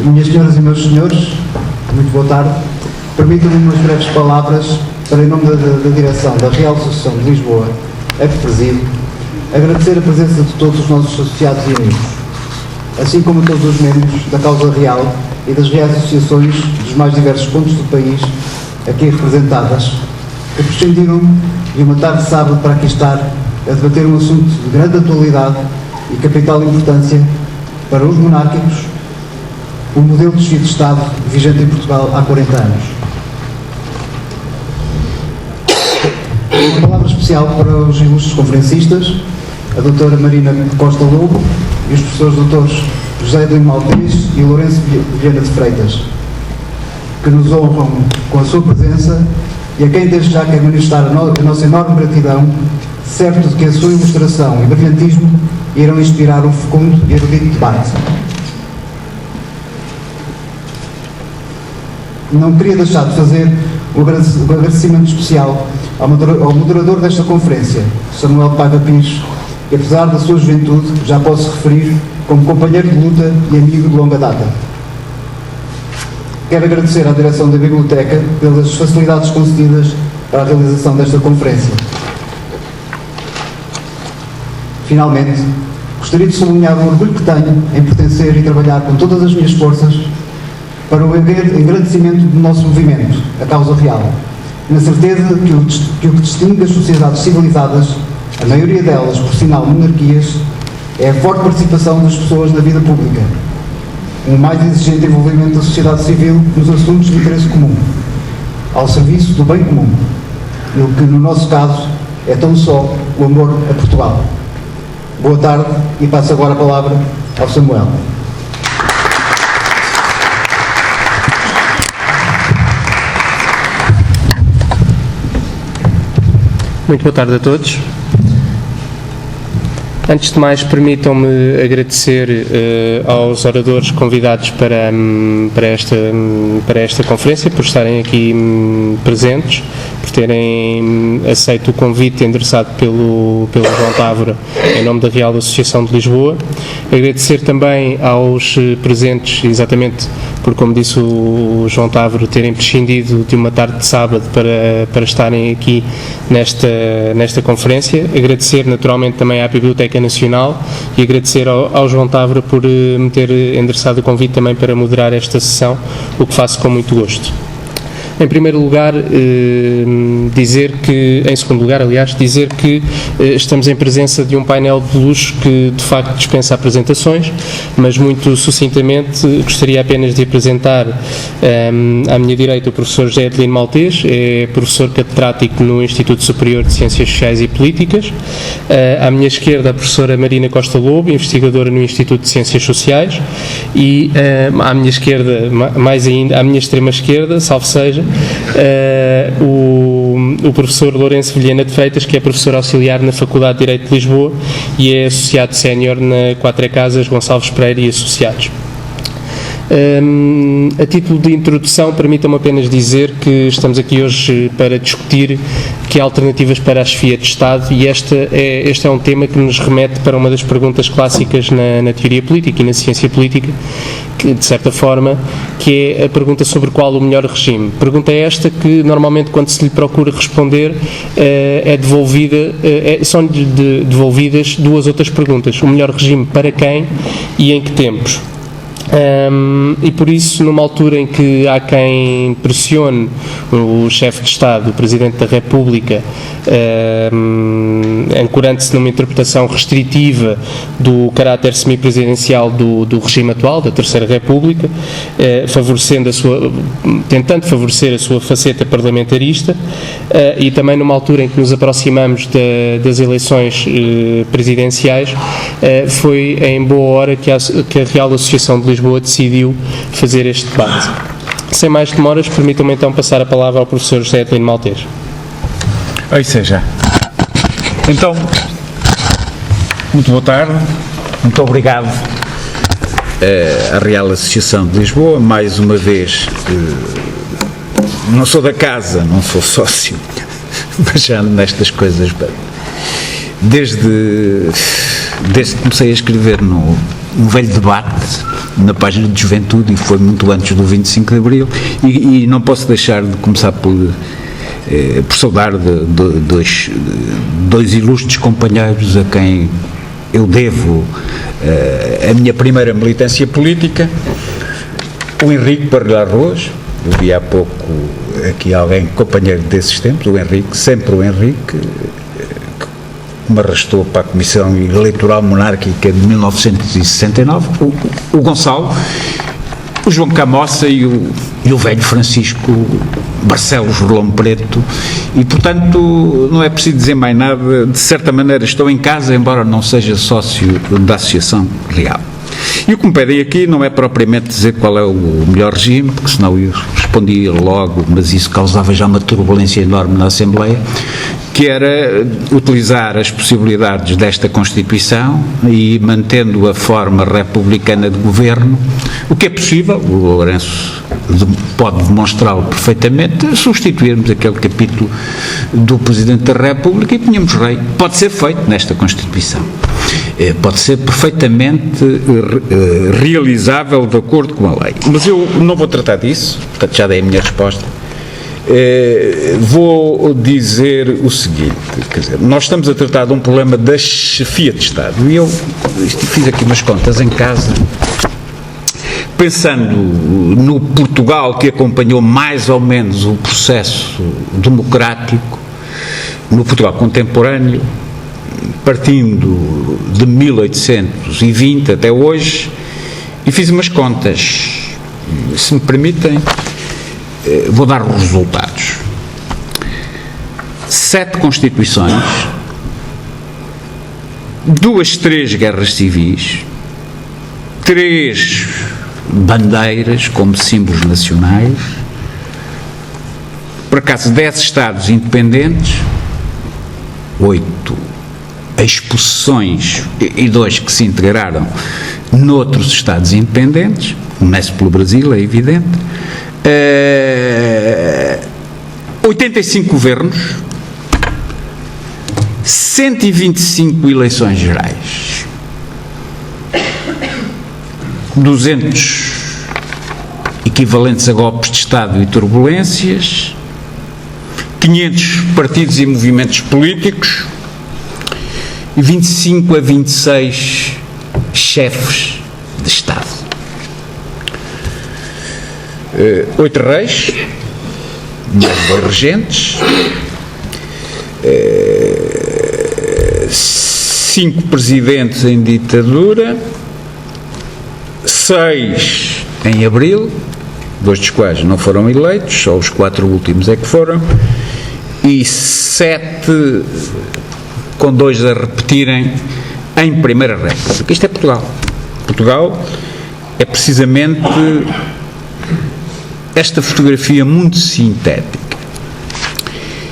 Minhas senhoras e meus senhores, muito boa tarde. Permitam-me umas breves palavras para, em nome da direção da Real Associação de Lisboa, a que presido, agradecer a presença de todos os nossos associados e amigos, assim como a todos os membros da causa real e das reais associações dos mais diversos pontos do país aqui representadas, que prescindiram de uma tarde de sábado para aqui estar a debater um assunto de grande atualidade e capital importância para os monárquicos, o modelo de desvio de Estado vigente em Portugal há 40 anos. Uma palavra especial para os ilustres conferencistas, a doutora Marina Costa Lobo e os professores doutores José Adelino Maltês e Lourenço Vilhena de Freitas, que nos honram com a sua presença e a quem desde já quero manifestar a nossa enorme gratidão, certo de que a sua ilustração e brilhantismo irão inspirar um fecundo e erudito debate. Não queria deixar de fazer um agradecimento especial ao moderador desta conferência, Samuel Paiva Pires, que apesar da sua juventude já posso referir como companheiro de luta e amigo de longa data. Quero agradecer à direção da Biblioteca pelas facilidades concedidas para a realização desta conferência. Finalmente, gostaria de sublinhar o orgulho que tenho em pertencer e trabalhar com todas as minhas forças para o engrandecimento do nosso movimento, a causa real, na certeza que o que distingue as sociedades civilizadas, a maioria delas, por sinal monarquias, é a forte participação das pessoas na vida pública, um mais exigente envolvimento da sociedade civil nos assuntos de interesse comum, ao serviço do bem comum, e o que, no nosso caso, é tão só o amor a Portugal. Boa tarde e passo agora a palavra ao Samuel. Muito boa tarde a todos. Antes de mais, permitam-me agradecer aos oradores convidados para esta conferência, por estarem aqui presentes, por terem aceito o convite endereçado pelo João Távora em nome da Real Associação de Lisboa. Agradecer também aos presentes, exatamente por, como disse o João Távora, terem prescindido de uma tarde de sábado para estarem aqui nesta conferência. Agradecer naturalmente também à Biblioteca Nacional e agradecer ao João Távora por me ter endereçado o convite também para moderar esta sessão, o que faço com muito gosto. Em primeiro lugar, em segundo lugar, dizer que estamos em presença de um painel de luxo que de facto dispensa apresentações, mas muito sucintamente gostaria apenas de apresentar à minha direita o professor José Adelino Maltês, é professor catedrático no Instituto Superior de Ciências Sociais e Políticas. À minha esquerda a professora Marina Costa Lobo, investigadora no Instituto de Ciências Sociais, e à minha esquerda, mais ainda, à minha extrema esquerda, salve seja, o professor Lourenço Vilhena de Freitas, que é professor auxiliar na Faculdade de Direito de Lisboa e é associado sénior na Quatro Casas Gonçalves Pereira e Associados. A título de introdução, permitam-me apenas dizer que estamos aqui hoje para discutir que há alternativas para a chefia de Estado, e este é um tema que nos remete para uma das perguntas clássicas na teoria política e na ciência política, que, de certa forma, que é a pergunta sobre qual o melhor regime. Pergunta esta que, normalmente, quando se lhe procura responder, são devolvidas duas outras perguntas. O melhor regime para quem e em que tempos? E por isso, numa altura em que há quem pressione o chefe de Estado, o Presidente da República, ancorando-se numa interpretação restritiva do caráter semipresidencial do regime atual, da Terceira República, tentando favorecer a sua faceta parlamentarista, e também numa altura em que nos aproximamos das eleições presidenciais, foi em boa hora que a Real Associação de Lisboa decidiu fazer este debate. Sem mais demoras, permitam-me então passar a palavra ao professor José Adelino Maltês. Ou seja, então, muito boa tarde, muito obrigado à Real Associação de Lisboa, mais uma vez. Não sou da casa, não sou sócio, mas já ando nestas coisas desde desde que comecei a escrever no velho debate, na página de Juventude, e foi muito antes do 25 de Abril, e não posso deixar de começar por saudar dois ilustres companheiros a quem eu devo a minha primeira militância política, o Henrique Parrilha Arroz. Eu vi há pouco aqui alguém companheiro desses tempos, o Henrique, sempre o Henrique, que me arrastou para a Comissão Eleitoral Monárquica de 1969, o Gonçalo, o João Camossa e o velho Francisco Barcelos Rolão Preto, e portanto não é preciso dizer mais nada. De certa maneira estou em casa, embora não seja sócio da Associação Real. E o que me pedem aqui não é propriamente dizer qual é o melhor regime, porque senão eu respondia logo, mas isso causava já uma turbulência enorme na Assembleia, que era utilizar as possibilidades desta Constituição e, mantendo a forma republicana de governo, o que é possível, o Lourenço pode demonstrá-lo perfeitamente, substituirmos aquele capítulo do Presidente da República e punhamos rei. Pode ser feito nesta Constituição. Pode ser perfeitamente realizável de acordo com a lei. Mas eu não vou tratar disso, portanto já dei a minha resposta. Vou dizer o seguinte, quer dizer, nós estamos a tratar de um problema da chefia de Estado, e eu fiz aqui umas contas em casa, pensando no Portugal que acompanhou mais ou menos o processo democrático, no Portugal contemporâneo, partindo de 1820 até hoje, e fiz umas contas, se me permitem, vou dar os resultados. 7 constituições, 3 guerras civis, 3 bandeiras como símbolos nacionais, por acaso 10 Estados independentes, 8 expulsões e 2 que se integraram noutros Estados independentes, começo pelo Brasil, é evidente, 85 governos, 125 eleições gerais, 200 equivalentes a golpes de Estado e turbulências, 500 partidos e movimentos políticos e 25 a 26 chefes de Estado. 8 reis, mais 2 regentes, 5 presidentes em ditadura, 6 em abril, 2 dos quais não foram eleitos, só os 4 últimos é que foram, e 7, com 2 a repetirem, em Primeira República. Isto é Portugal. Portugal é precisamente esta fotografia muito sintética.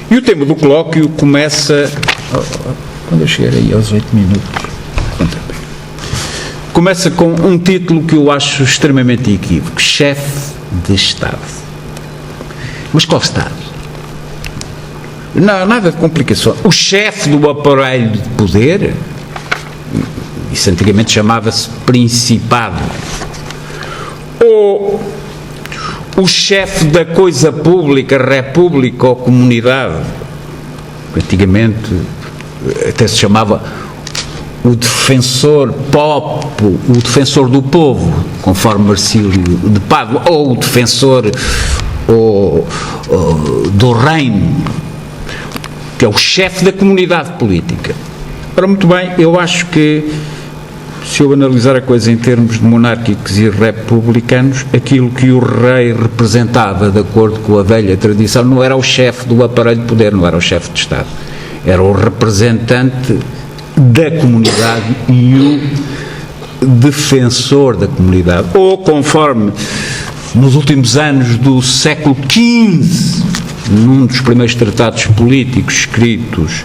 E o tema do colóquio começa, quando eu chegar aí aos 8 minutos, começa com um título que eu acho extremamente equívoco: chefe de Estado. Mas qual Estado? Não, nada de complicação. O chefe do aparelho de poder, isso antigamente chamava-se Principado, ou o chefe da coisa pública, república ou comunidade, antigamente até se chamava o defensor popo, o defensor do povo, conforme Marcílio de Pádua, ou o defensor do reino, que é o chefe da comunidade política. Ora, muito bem, eu acho que, se eu analisar a coisa em termos de monárquicos e republicanos, aquilo que o rei representava, de acordo com a velha tradição, não era o chefe do aparelho de poder, não era o chefe de Estado, era o representante da comunidade e o defensor da comunidade. Ou, conforme nos últimos anos do século XV, num dos primeiros tratados políticos escritos,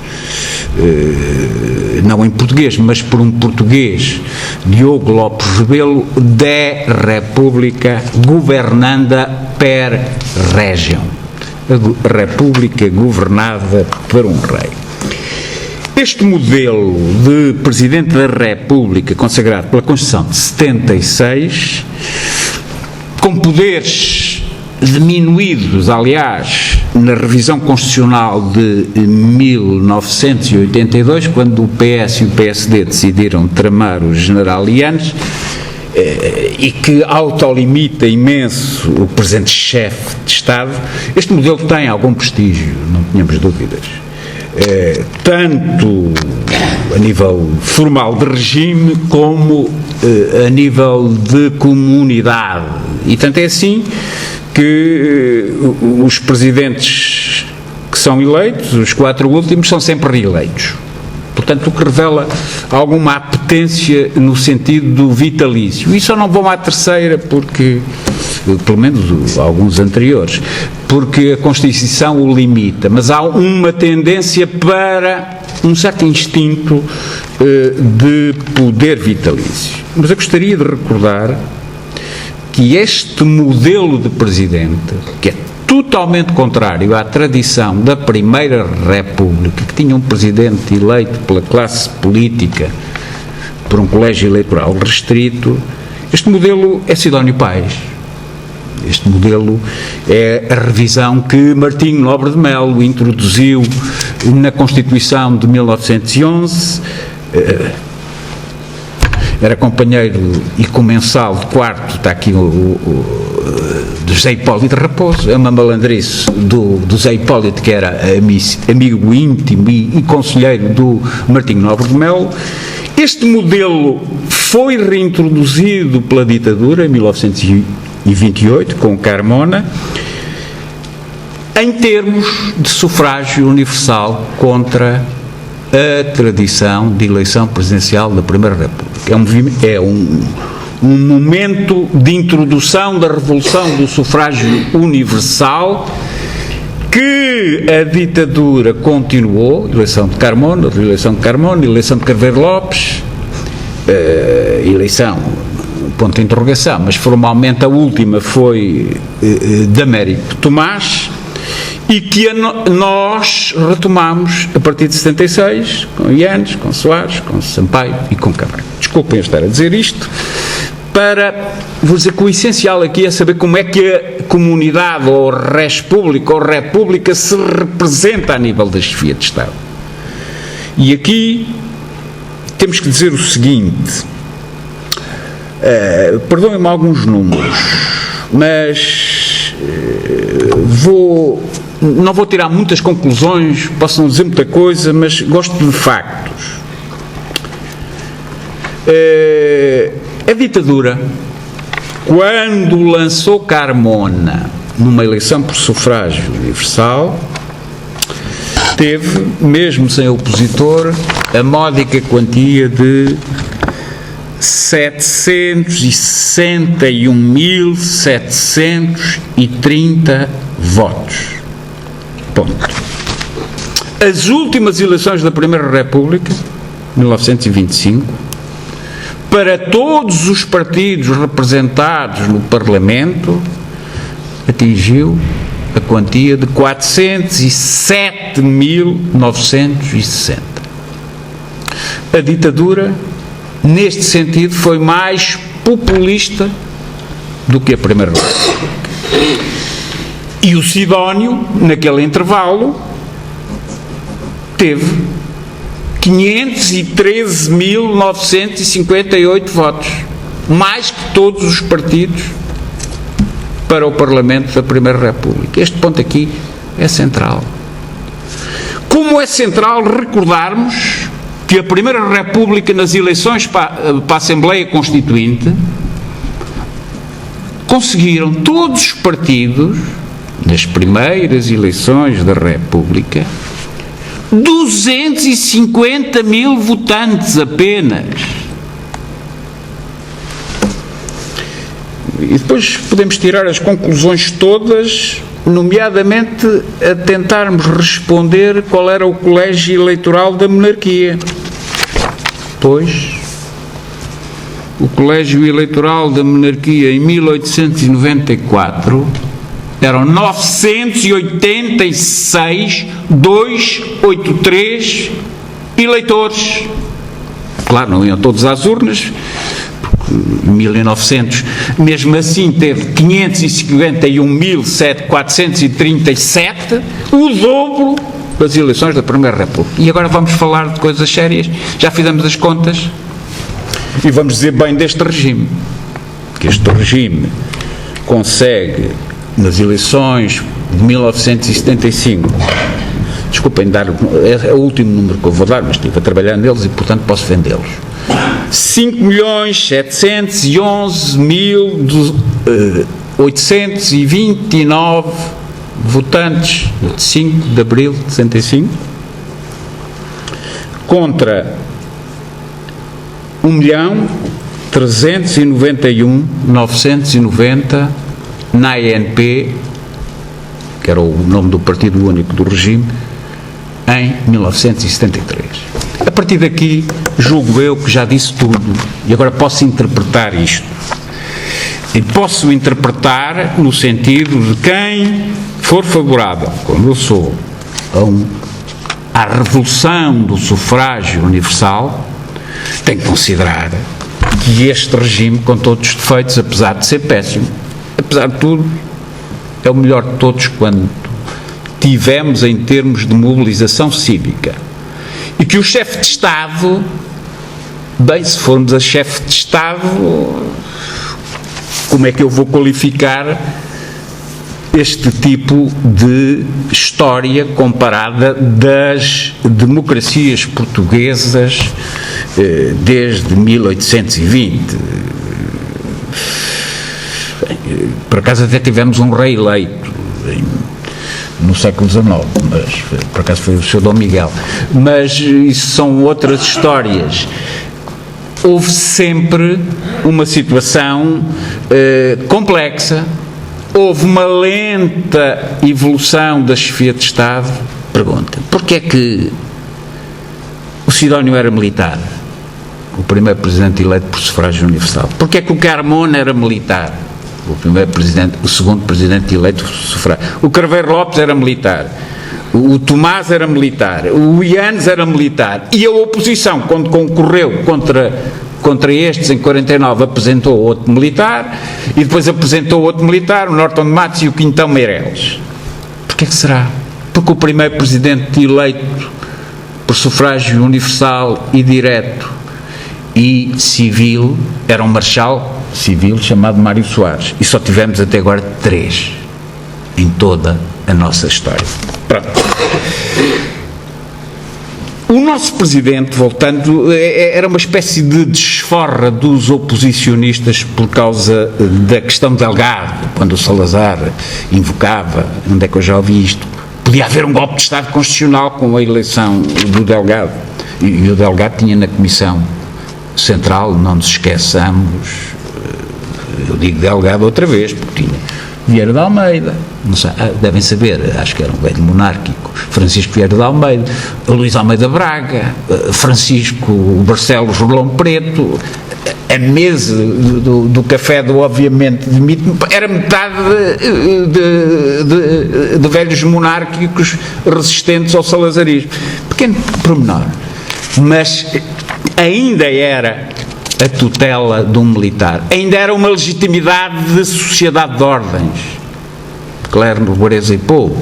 não em português, mas por um português, Diogo Lopes Rebelo, de República governanda per regium, a república governada por um rei. Este modelo de Presidente da República, consagrado pela Constituição de 76, com poderes diminuídos, aliás, na revisão constitucional de 1982, quando o PS e o PSD decidiram tramar os generalianos, e que autolimita imenso o presente-chefe de Estado, este modelo tem algum prestígio, não tenhamos dúvidas. Tanto a nível formal de regime como a nível de comunidade. E tanto é assim que os presidentes que são eleitos, os 4 últimos, são sempre reeleitos. Portanto, o que revela alguma apetência no sentido do vitalício. E só não vão à terceira porque, pelo menos alguns anteriores, porque a Constituição o limita, mas há uma tendência para um certo instinto de poder vitalício. Mas eu gostaria de recordar que este modelo de presidente, que é totalmente contrário à tradição da Primeira República, que tinha um presidente eleito pela classe política por um colégio eleitoral restrito, este modelo é Sidónio Pais. Este modelo é a revisão que Martinho Nobre de Melo introduziu na Constituição de 1911, era companheiro e comensal de quarto, está aqui do José Hipólito Raposo, é uma malandrice do José Hipólito, que era amigo íntimo e conselheiro do Martinho Nobre de Melo. Este modelo foi reintroduzido pela ditadura em 1928, com Carmona, em termos de sufrágio universal contra a tradição de eleição presidencial da Primeira República. É um momento de introdução da revolução do sufrágio universal que a ditadura continuou, eleição de Carmona, eleição de Carveiro Lopes, eleição, ponto de interrogação, mas formalmente a última foi de Américo Tomás, e que nós retomamos a partir de 76, com Ianes, com Soares, com Sampaio e com Cavaco. Desculpem eu estar a dizer isto, para vos dizer que o essencial aqui é saber como é que a comunidade, ou res pública, ou república, se representa a nível da chefia de Estado. E aqui temos que dizer o seguinte, perdoem-me alguns números, mas não vou tirar muitas conclusões, posso não dizer muita coisa, mas gosto de factos. A ditadura, quando lançou Carmona numa eleição por sufrágio universal, teve, mesmo sem opositor, a módica quantia de 761.730 votos. Ponto. As últimas eleições da Primeira República, 1925, para todos os partidos representados no Parlamento, atingiu a quantia de 407.960. A ditadura, neste sentido, foi mais populista do que a Primeira República. E o Sidónio, naquele intervalo, teve 513.958 votos, mais que todos os partidos para o Parlamento da Primeira República. Este ponto aqui é central. Como é central recordarmos que a Primeira República, nas eleições para a Assembleia Constituinte, conseguiram todos os partidos, nas primeiras eleições da República, 250.000 votantes apenas. E depois podemos tirar as conclusões todas, nomeadamente a tentarmos responder qual era o colégio eleitoral da monarquia. Pois, o colégio eleitoral da monarquia em 1894 eram 986.283 eleitores, claro, não iam todos às urnas, em 1900, mesmo assim teve 551.437, o dobro das eleições da Primeira República. E agora vamos falar de coisas sérias, já fizemos as contas, e vamos dizer bem deste regime, que este regime consegue, nas eleições de 1975, desculpem dar, é o último número que eu vou dar, mas estive a trabalhar neles e, portanto, posso vendê-los. 5.711.829 votantes de 5 de abril de 65 contra 1.391.990 na ANP, que era o nome do partido único do regime, em 1973. A partir daqui, julgo eu que já disse tudo, e agora posso interpretar isto. E posso interpretar no sentido de quem for favorável, como eu sou, à revolução do sufrágio universal, tem que considerar que este regime, com todos os defeitos, apesar de ser péssimo, apesar de tudo, é o melhor de todos quando tivemos em termos de mobilização cívica. E que o chefe de Estado, bem, se formos a chefe de Estado, como é que eu vou qualificar este tipo de história comparada das democracias portuguesas desde 1820? Por acaso até tivemos um rei eleito no século XIX, mas por acaso foi o Sr. Dom Miguel. Mas isso são outras histórias. Houve sempre uma situação complexa, houve uma lenta evolução da chefia de Estado. Pergunta, porquê é que o Sidónio era militar, o primeiro presidente eleito por sufrágio universal? Porquê é que o Carmona era militar, o segundo presidente eleito por sufrágio? O Carveiro Lopes era militar, o Tomás era militar, o Ianes era militar, e a oposição, quando concorreu contra estes em 49, apresentou outro militar, e depois apresentou outro militar, o Norton de Matos e o Quintão Meireles. Porquê que será? Porque o primeiro presidente eleito por sufrágio universal e direto e civil era um marechal civil chamado Mário Soares, e só tivemos até agora 3 em toda a nossa história. Pronto. O nosso presidente, voltando, era uma espécie de desforra dos oposicionistas por causa da questão de Delgado, quando o Salazar invocava, onde é que eu já ouvi isto, podia haver um golpe de Estado constitucional com a eleição do Delgado, e o Delgado tinha na Comissão Central, não nos esqueçamos, eu digo Delgado outra vez, porque tinha Vieira de Almeida, não sei, devem saber, acho que era um velho monárquico, Francisco Vieira de Almeida, Luís Almeida Braga, Francisco Barcelos Rolão Preto, a mesa do café do obviamente de mito, era metade de velhos monárquicos resistentes ao salazarismo. Pequeno pormenor, mas ainda era a tutela de um militar, ainda era uma legitimidade de sociedade de ordens, clero, nobreza e povo,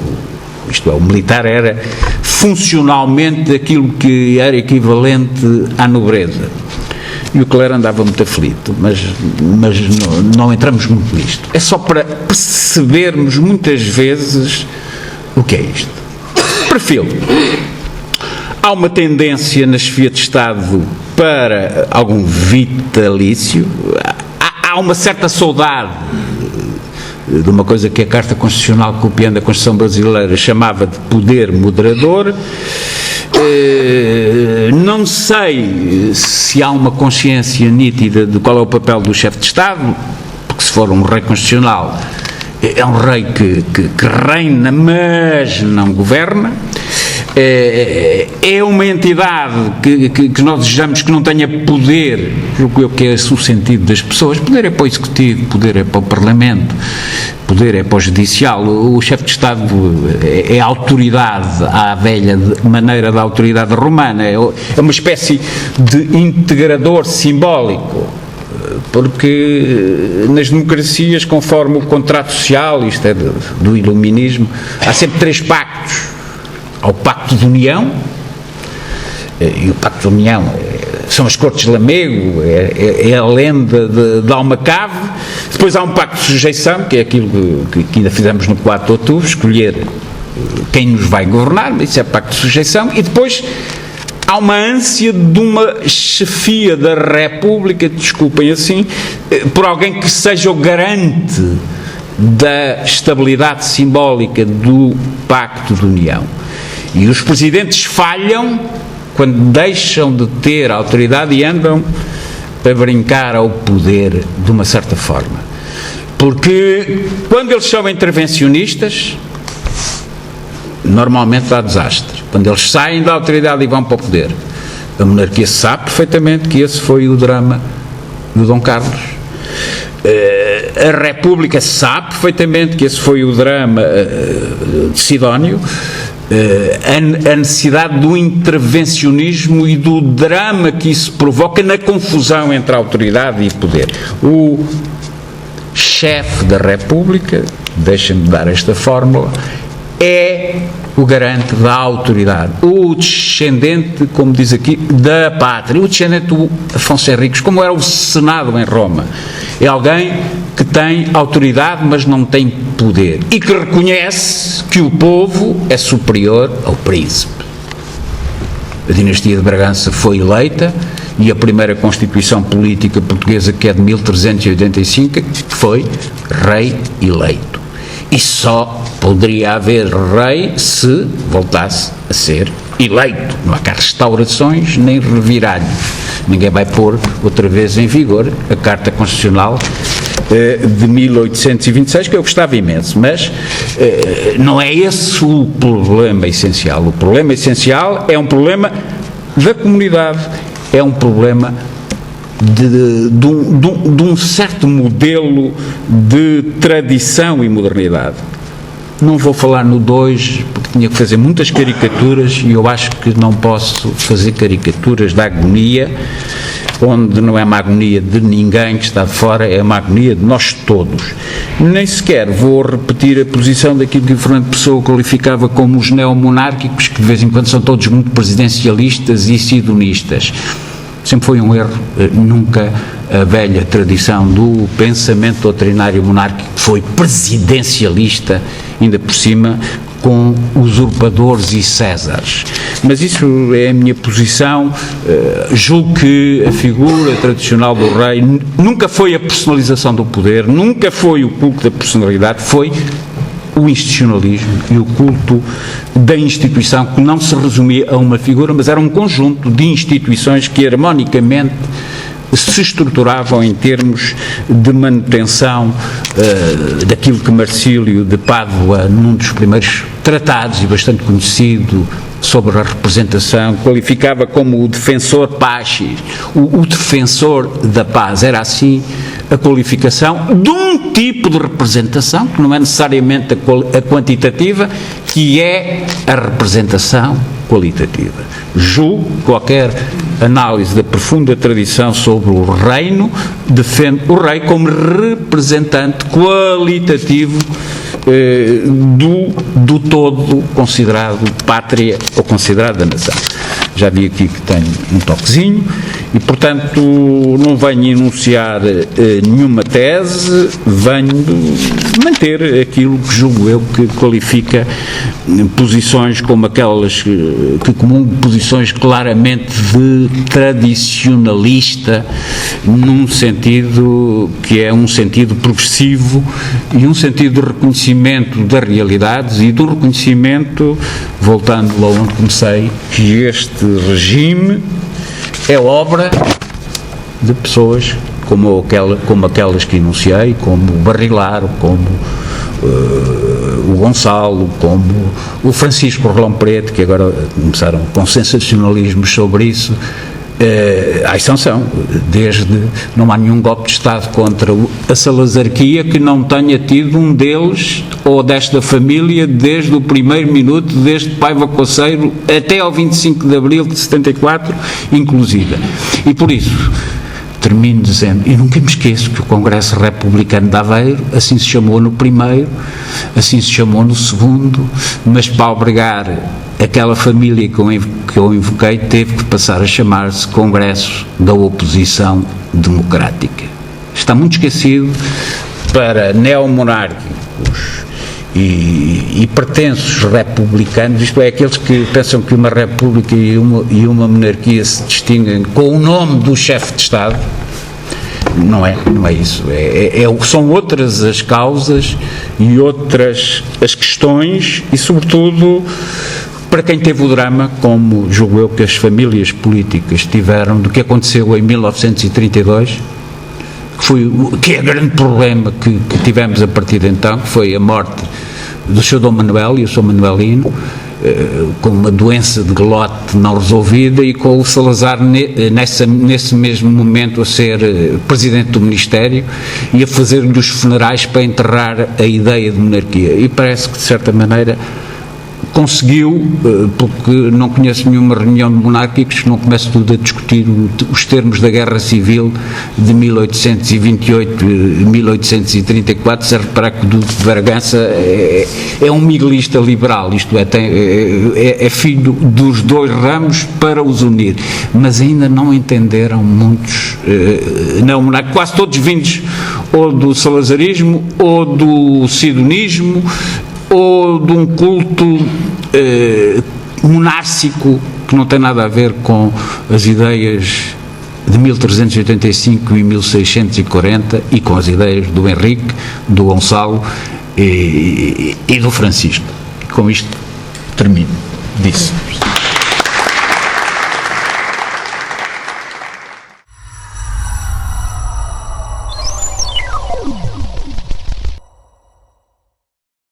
isto é, o militar era funcionalmente aquilo que era equivalente à nobreza, e o clero andava muito aflito, mas não entramos muito nisto, é só para percebermos muitas vezes o que é isto. Perfil. Há uma tendência na chefia de Estado para algum vitalício, há uma certa saudade de uma coisa que a Carta Constitucional, copiando a Constituição brasileira, chamava de poder moderador. Não sei se há uma consciência nítida de qual é o papel do chefe de Estado, porque se for um rei constitucional, é um rei que reina, mas não governa. é uma entidade que nós desejamos que não tenha poder, que é o sentido das pessoas. Poder é para o Executivo, poder é para o Parlamento, poder é para o Judicial. O chefe de Estado é autoridade à velha maneira da autoridade romana, é uma espécie de integrador simbólico, porque nas democracias, conforme o contrato social, isto é do iluminismo, há sempre 3 pactos. Há o Pacto de União, e o Pacto de União são as Cortes de Lamego, é a lenda de Almacave. Depois há um Pacto de Sujeição, que é aquilo que ainda fizemos no 4 de outubro, escolher quem nos vai governar, isso é Pacto de Sujeição. E depois há uma ânsia de uma chefia da República, desculpem assim, por alguém que seja o garante da estabilidade simbólica do Pacto de União. E os presidentes falham quando deixam de ter autoridade e andam a brincar ao poder de uma certa forma. Porque quando eles são intervencionistas, normalmente dá desastre. Quando eles saem da autoridade e vão para o poder. A monarquia sabe perfeitamente que esse foi o drama do Dom Carlos. A República sabe perfeitamente que esse foi o drama de Sidónio. A necessidade do intervencionismo e do drama que isso provoca na confusão entre a autoridade e poder. O chefe da República, deixem-me dar esta fórmula, é o garante da autoridade, o descendente, como diz aqui, da pátria, o descendente do Afonso Henriques, como era o Senado em Roma. É alguém que tem autoridade, mas não tem poder, e que reconhece que o povo é superior ao príncipe. A dinastia de Bragança foi eleita, e a primeira Constituição Política Portuguesa, que é de 1385, foi rei eleito. E só poderia haver rei se voltasse a ser eleito. Não há cá restaurações nem reviralhos. Ninguém vai pôr outra vez em vigor a Carta Constitucional de 1826, que eu gostava imenso, mas não é esse o problema essencial. O problema essencial é um problema da comunidade, é um problema de um certo modelo de tradição e modernidade. Não vou falar no 2, porque tinha que fazer muitas caricaturas, e eu acho que não posso fazer caricaturas da agonia, onde não é uma agonia de ninguém que está de fora, é uma agonia de nós todos. Nem sequer vou repetir a posição daquilo que o Fernando Pessoa qualificava como os neomonárquicos, que de vez em quando são todos muito presidencialistas e sidonistas. Sempre foi um erro, nunca a velha tradição do pensamento doutrinário monárquico foi presidencialista, ainda por cima, com usurpadores e césares. Mas isso é a minha posição. Julgo que a figura tradicional do rei nunca foi a personalização do poder, nunca foi o culto da personalidade, foi o institucionalismo e o culto da instituição, que não se resumia a uma figura, mas era um conjunto de instituições que harmonicamente se estruturavam em termos de manutenção daquilo que Marcílio de Pádua, num dos primeiros tratados e bastante conhecido sobre a representação, qualificava como o defensor pacis, o defensor da paz. Era assim a qualificação de um tipo de representação, que não é necessariamente a quantitativa, que é a representação qualitativa. Julgo que qualquer análise da profunda tradição sobre o reino defende o rei como representante qualitativo do todo considerado pátria ou considerado da nação. Já vi aqui que tenho um toquezinho e, portanto, não venho enunciar nenhuma tese, venho manter aquilo que julgo eu que qualifica posições como aquelas que comungam posições claramente de tradicionalista, num sentido que é um sentido progressivo e um sentido de reconhecimento das realidades e do reconhecimento, voltando lá onde comecei, que este regime é obra de pessoas como aquelas que enunciei, como Barrilar, como o Gonçalo, como o Francisco Rolão Preto, que agora começaram com sensacionalismos sobre isso. A extensão, não há nenhum golpe de Estado contra a salazarquia que não tenha tido um deles ou desta família desde o primeiro minuto, desde Paiva Coceiro até ao 25 de Abril de 74, inclusive. E por isso, termino dizendo, e nunca me esqueço que o Congresso Republicano de Aveiro, assim se chamou no primeiro, assim se chamou no segundo, mas para obrigar aquela família que eu invoquei, teve que passar a chamar-se Congresso da Oposição Democrática. Está muito esquecido para neomonárquicos e pretensos republicanos, isto é, aqueles que pensam que uma república e uma monarquia se distinguem com o nome do chefe de Estado. Não é isso. São outras as causas e outras as questões e, sobretudo, para quem teve o drama, como julgo eu que as famílias políticas tiveram, do que aconteceu em 1932, que é o grande problema que tivemos a partir de então, que foi a morte do Sr. Dom Manuel e o Sr. Manuelino, com uma doença de glote não resolvida, e com o Salazar nesse mesmo momento a ser presidente do Ministério e a fazer-lhe os funerais para enterrar a ideia de monarquia. E parece que, de certa maneira, conseguiu, porque não conheço nenhuma reunião de monárquicos que não comece tudo a discutir os termos da Guerra Civil de 1828 e 1834, se reparar que o Duque de Bragança é um miguelista liberal, isto é filho dos dois ramos para os unir, mas ainda não entenderam muitos neomonárquicos, quase todos vindos ou do salazarismo ou do sidonismo, ou de um culto monárquico que não tem nada a ver com as ideias de 1385 e 1640 e com as ideias do Henrique, do Gonçalo e do Francisco. Com isto termino. Disse.